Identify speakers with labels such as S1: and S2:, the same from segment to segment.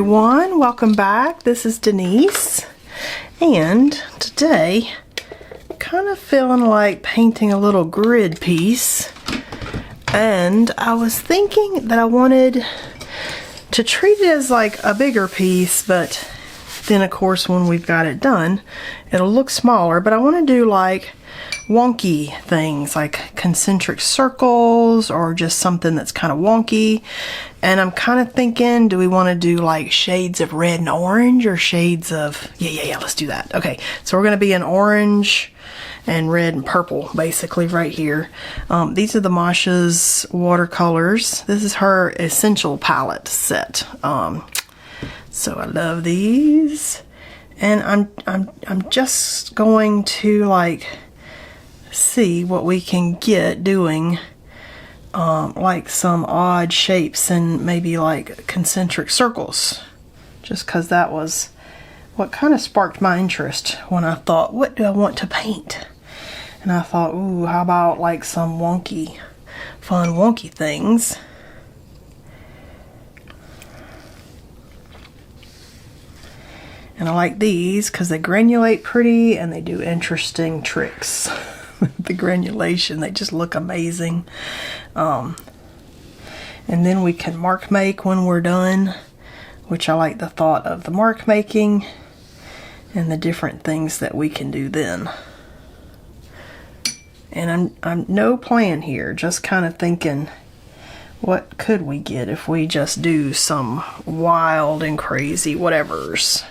S1: everyone, welcome back. This is Denise, and today kind of feeling like painting a little grid piece, and I was thinking that I wanted to treat it as like a bigger piece, but then of course when we've got it done it'll look smaller. But I want to do like wonky things like concentric circles or just something that's kind of wonky. And I'm kind of thinking, do we want to do like shades of red and orange or shades of yeah, let's do that. Okay, so we're going to be in orange and red and purple basically right here. These are the Masha's watercolors. This is her essential palette set. So I love these, and I'm just going to like see what we can get doing like some odd shapes and maybe like concentric circles, just because that was what kind of sparked my interest when I thought, what do I want to paint? And I thought, ooh, how about like some wonky, fun wonky things. And I like these because they granulate pretty and they do interesting tricks. The granulation, they just look amazing. And then we can mark make when we're done, which I like the thought of the mark making and the different things that we can do then. And I'm no plan here, just kind of thinking, what could we get if we just do some wild and crazy whatevers?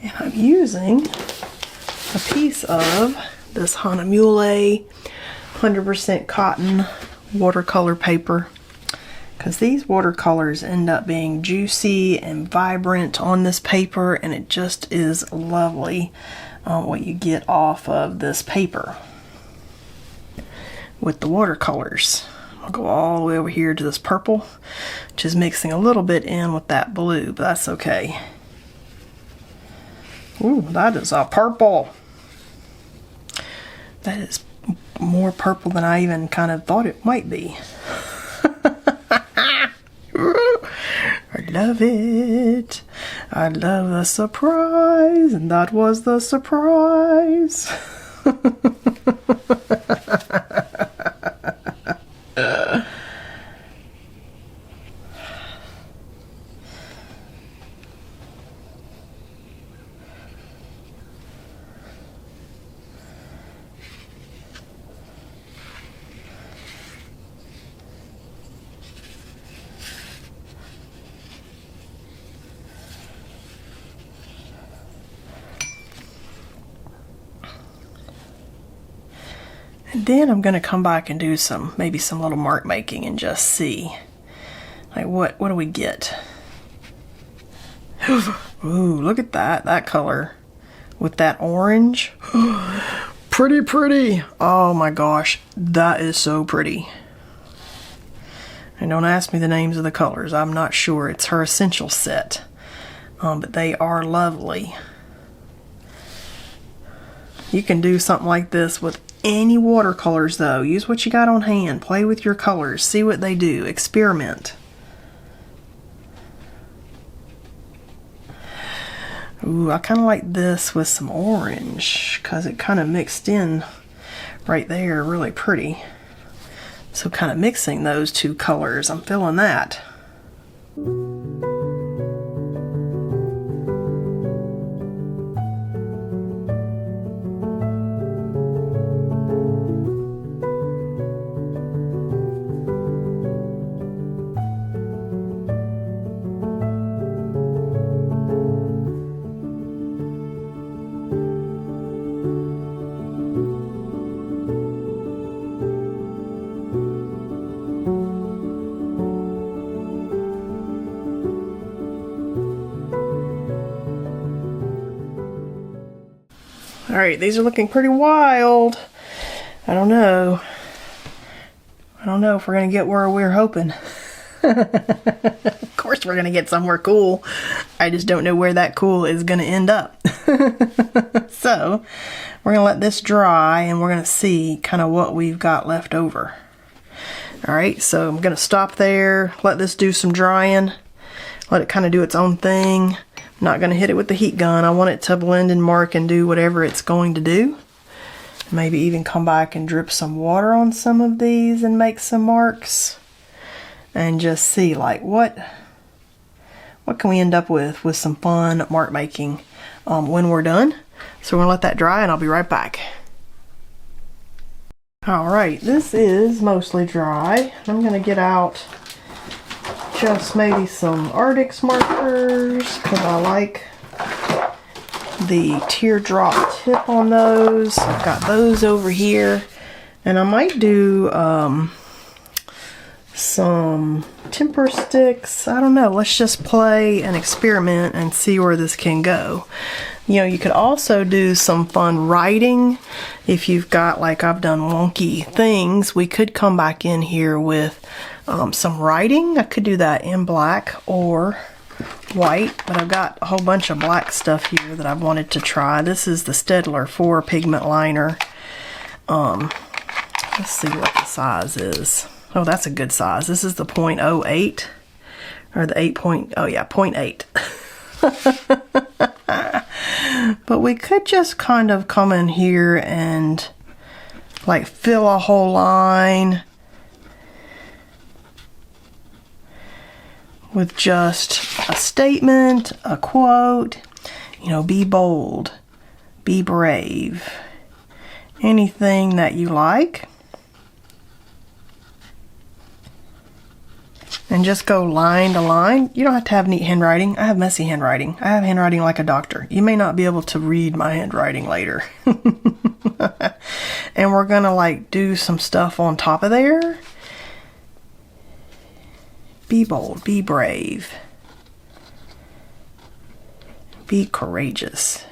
S1: And I'm using a piece of this Hahnemühle 100% cotton watercolor paper, because these watercolors end up being juicy and vibrant on this paper, and it just is lovely what you get off of this paper with the watercolors. I'll go all the way over here to this purple, which is mixing a little bit in with that blue, but that's okay. Ooh, that is a purple. That is more purple than I even kind of thought it might be. I love it. I love the surprise, and that was the surprise. And then I'm going to come back and do maybe some little mark making and just see, like, what do we get? Ooh, look at that color with that orange. Pretty. Oh my gosh, that is so pretty. And don't ask me the names of the colors. I'm not sure. It's her essential set. But they are lovely. You can do something like this with any watercolors though. Use what you got on hand. Play with your colors. See what they do. Experiment. Ooh, I kind of like this with some orange because it kind of mixed in right there really pretty. So kind of mixing those two colors. I'm feeling that. Alright, these are looking pretty wild. I don't know if we're going to get where we're hoping. Of course we're going to get somewhere cool. I just don't know where that cool is going to end up. So, we're going to let this dry and we're going to see kind of what we've got left over. Alright, so I'm going to stop there, let this do some drying, let it kind of do its own thing. I'm not going to hit it with the heat gun. I want it to blend and mark and do whatever it's going to do. Maybe even come back and drip some water on some of these and make some marks. And just see like what can we end up with some fun mark making when we're done. So we're gonna let that dry and I'll be right back. Alright, this is mostly dry. I'm gonna get out just maybe some Arctic markers because I like the teardrop tip on those. I've got those over here. And I might do some tempura sticks. I don't know. Let's just play and experiment and see where this can go. You know, you could also do some fun writing. If you've got, like I've done, wonky things, we could come back in here with some writing. I could do that in black or white, but I've got a whole bunch of black stuff here that I've wanted to try. This is the Staedtler 4 pigment liner. Let's see what the size is. Oh, that's a good size. This is the 0.08 or the 0.8. But we could just kind of come in here and like fill a whole line with just a statement, a quote, you know, be bold, be brave, anything that you like. And just go line to line. You don't have to have neat handwriting. I have messy handwriting. I have handwriting like a doctor. You may not be able to read my handwriting later. And we're gonna like do some stuff on top of there. Be bold, be brave, be courageous.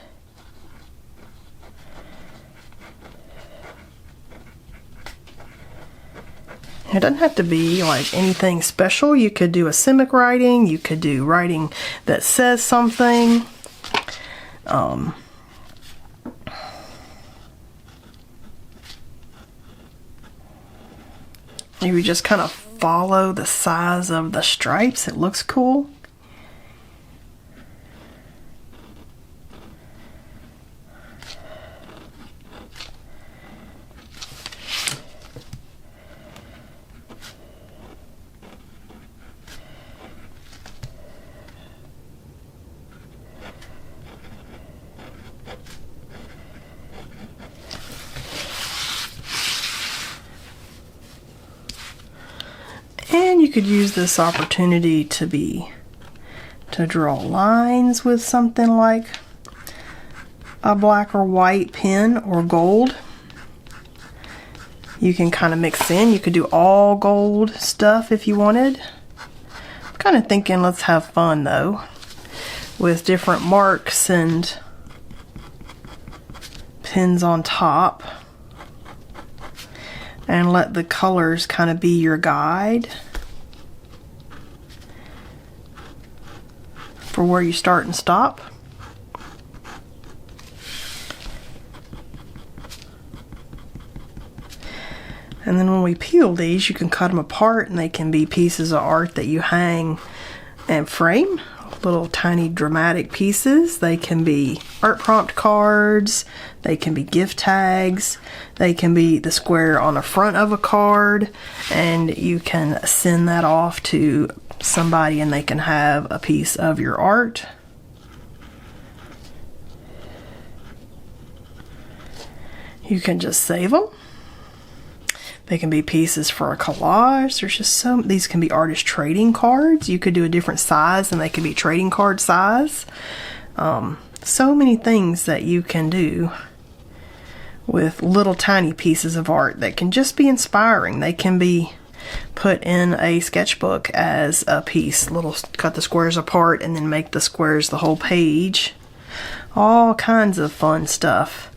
S1: It doesn't have to be like anything special. You could do a simic writing. You could do writing that says something. Maybe just kind of follow the size of the stripes. It looks cool. And you could use this opportunity to draw lines with something like a black or white pen or gold. You can kind of mix in. You could do all gold stuff if you wanted. I'm kind of thinking let's have fun though with different marks and pins on top. And let the colors kind of be your guide for where you start and stop. And then when we peel these, you can cut them apart and they can be pieces of art that you hang and frame. Little tiny dramatic pieces. They can be art prompt cards, they can be gift tags, they can be the square on the front of a card, and you can send that off to somebody and they can have a piece of your art. You can just save them. They can be pieces for a collage. There's just these can be artist trading cards. You could do a different size and they could be trading card size. So many things that you can do with little tiny pieces of art that can just be inspiring. They can be put in a sketchbook as a piece. Cut the squares apart and then make the squares the whole page. All kinds of fun stuff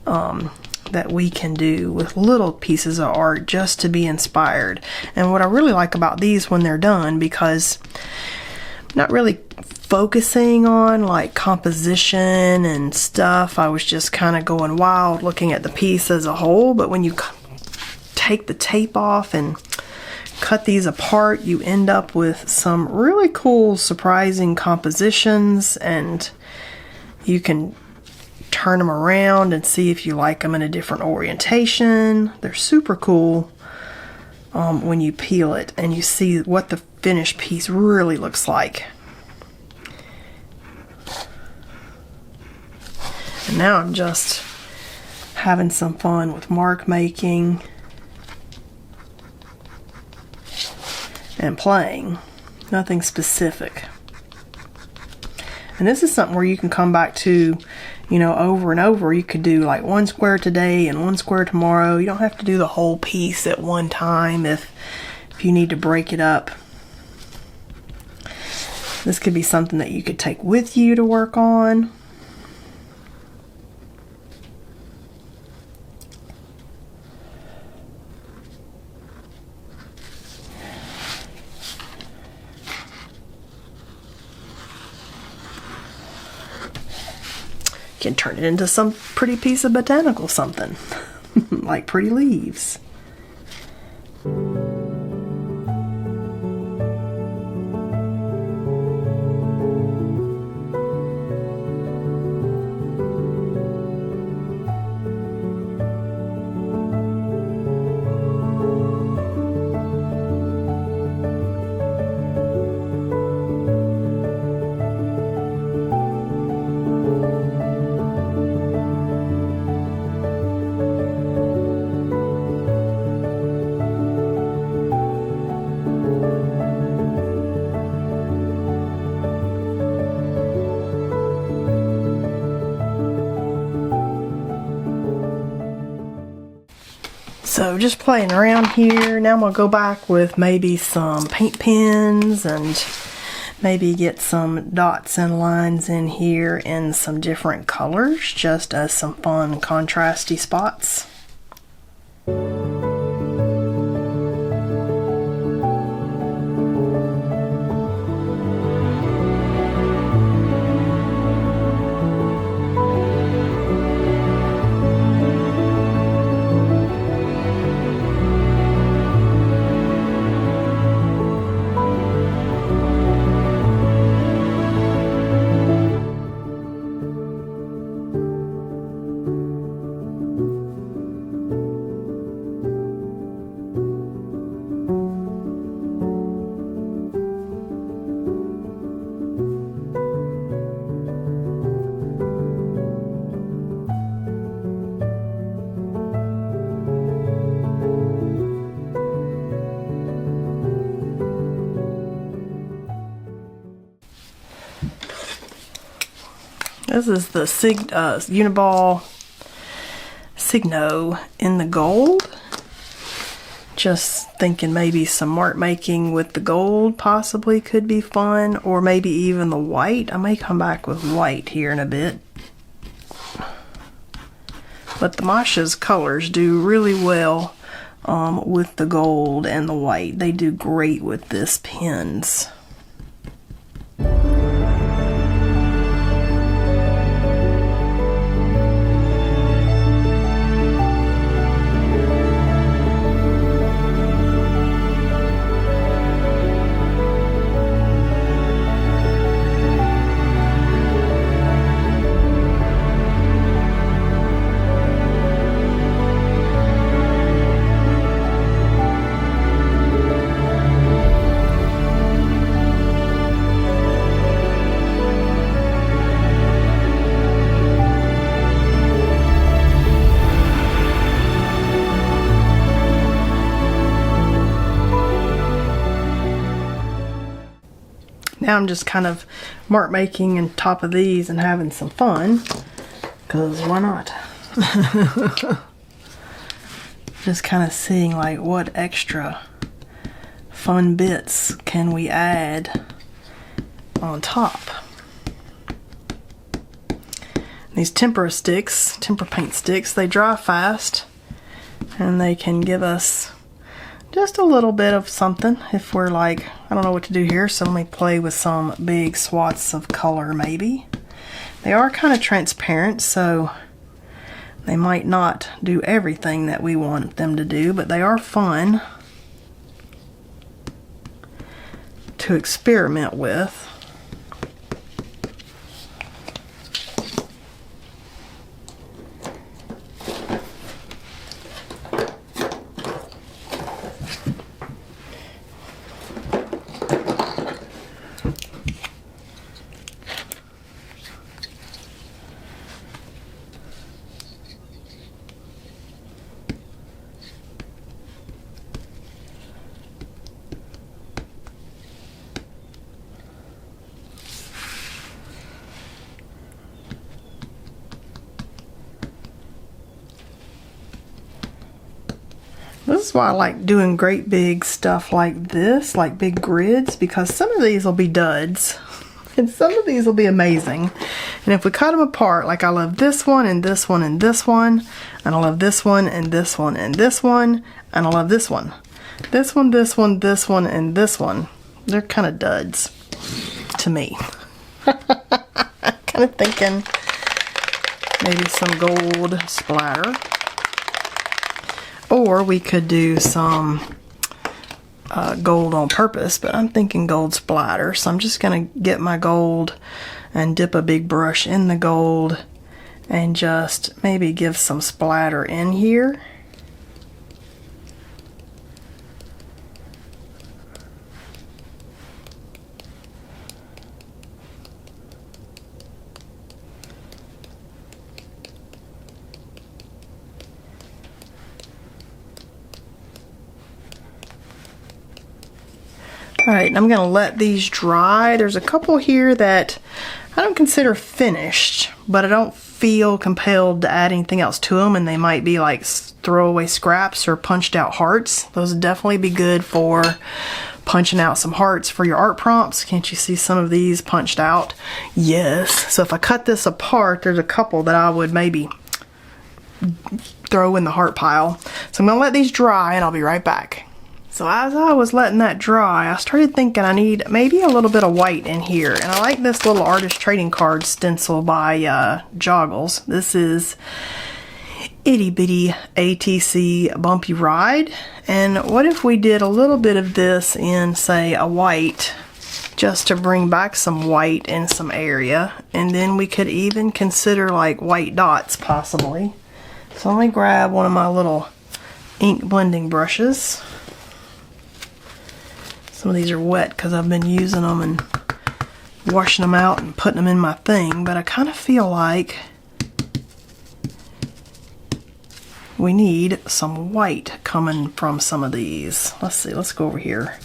S1: that we can do with little pieces of art just to be inspired. And what I really like about these when they're done, because I'm not really focusing on like composition and stuff, I was just kind of going wild looking at the piece as a whole. But when you take the tape off and cut these apart, you end up with some really cool, surprising compositions, and you can turn them around and see if you like them in a different orientation. They're super cool when you peel it and you see what the finished piece really looks like. And now I'm just having some fun with mark making and playing. Nothing specific. And this is something where you can come back to, you know, over and over. You could do like one square today and one square tomorrow. You don't have to do the whole piece at one time if you need to break it up. This could be something that you could take with you to work on. Can turn it into some pretty piece of botanical something like pretty leaves. So just playing around here. Now I'm going to go back with maybe some paint pens and maybe get some dots and lines in here in some different colors, just as some fun contrasty spots. This is the Uniball Signo in the gold. Just thinking maybe some art making with the gold possibly could be fun, or maybe even the white. I may come back with white here in a bit. But the Masha's colors do really well with the gold and the white. They do great with this pens. Now I'm just kind of mark making on top of these and having some fun, because why not? Just kind of seeing like what extra fun bits can we add on top. These tempura sticks, tempera paint sticks, they dry fast and they can give us just a little bit of something if we're like, I don't know what to do here, so let me play with some big swaths of color maybe. They are kind of transparent, so they might not do everything that we want them to do, but they are fun to experiment with. This is why I like doing great big stuff like this, like big grids, because some of these will be duds and some of these will be amazing. And if we cut them apart, like I love this one and this one and this one, and I love this one and this one and this one, and I love this one. This one, this one, this one, and this one. They're kind of duds to me. Kind of thinking maybe some gold splatter. Or we could do some gold on purpose, but I'm thinking gold splatter. So I'm just going to get my gold and dip a big brush in the gold and just maybe give some splatter in here. Alright, I'm going to let these dry. There's a couple here that I don't consider finished, but I don't feel compelled to add anything else to them, and they might be like throwaway scraps or punched out hearts. Those would definitely be good for punching out some hearts for your art prompts. Can't you see some of these punched out? Yes. So if I cut this apart, there's a couple that I would maybe throw in the heart pile. So I'm going to let these dry and I'll be right back. So as I was letting that dry, I started thinking I need maybe a little bit of white in here. And I like this little artist trading card stencil by Joggles. This is Itty Bitty ATC Bumpy Ride. And what if we did a little bit of this in, say, a white, just to bring back some white in some area. And then we could even consider like white dots possibly. So let me grab one of my little ink blending brushes. Some of these are wet because I've been using them and washing them out and putting them in my thing, but I kind of feel like we need some white coming from some of these. Let's see, let's go over here.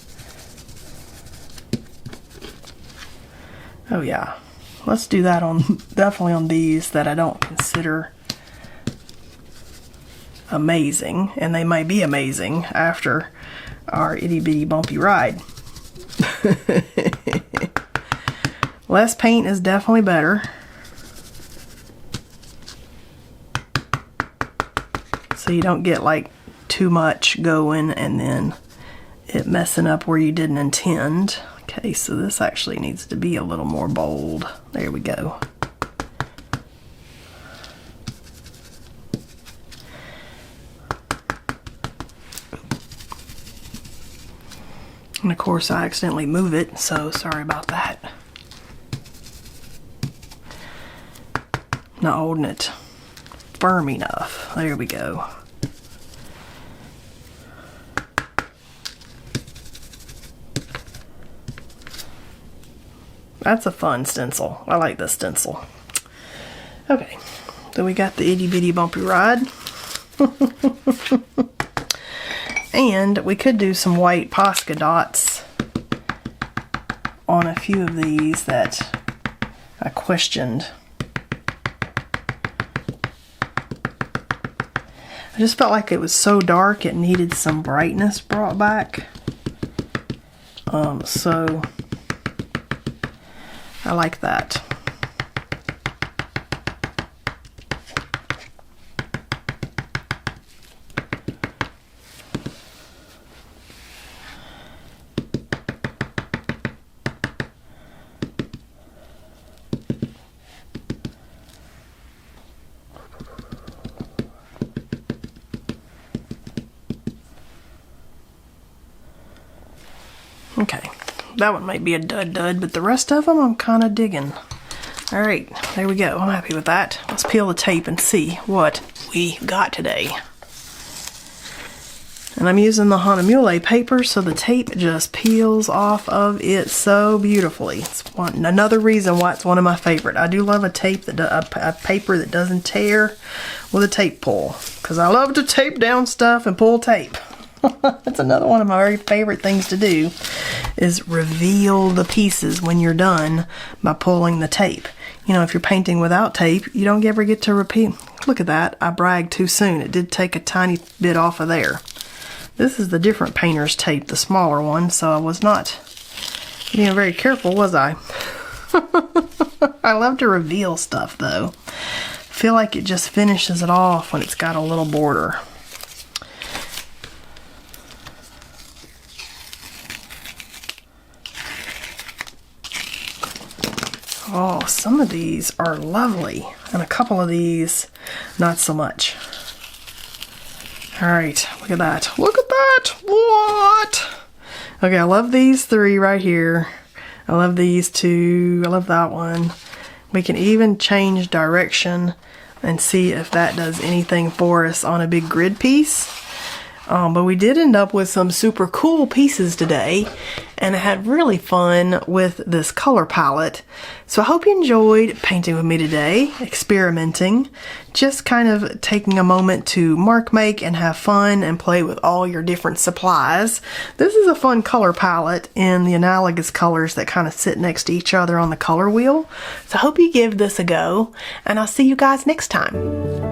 S1: Oh yeah, let's do that on definitely on these that I don't consider amazing, and they might be amazing after our itty bitty bumpy ride. Less paint is definitely better. So you don't get like too much going and then it messing up where you didn't intend. Okay, so this actually needs to be a little more bold. There we go. And of course I accidentally move it, so sorry about that. Not holding it firm enough. There we go. That's a fun stencil. I like this stencil. Okay, so we got the itty bitty bumpy ride. And we could do some white Posca dots on a few of these that I questioned. I just felt like it was so dark it needed some brightness brought back. So I like that. Okay, that one might be a dud, but the rest of them I'm kind of digging. All right, there we go. I'm happy with that. Let's peel the tape and see what we got today. And I'm using the Hanamule paper, so the tape just peels off of it so beautifully. It's another reason why it's one of my favorite. I do love a tape a paper that doesn't tear with a tape pull, because I love to tape down stuff and pull tape. That's another one of my very favorite things to do, is reveal the pieces when you're done by pulling the tape. You know, if you're painting without tape, you don't ever get to repeat. Look at that. I bragged too soon. It did take a tiny bit off of there. This is the different painter's tape, the smaller one, so I was not being very careful, was I? I love to reveal stuff, though. I feel like it just finishes it off when it's got a little border. Oh, some of these are lovely, and a couple of these, not so much. All right, look at that. Look at that! What? Okay, I love these three right here. I love these two. I love that one. We can even change direction and see if that does anything for us on a big grid piece. But we did end up with some super cool pieces today, and I had really fun with this color palette. So I hope you enjoyed painting with me today, experimenting, just kind of taking a moment to mark make and have fun and play with all your different supplies. This is a fun color palette in the analogous colors that kind of sit next to each other on the color wheel. So I hope you give this a go, and I'll see you guys next time.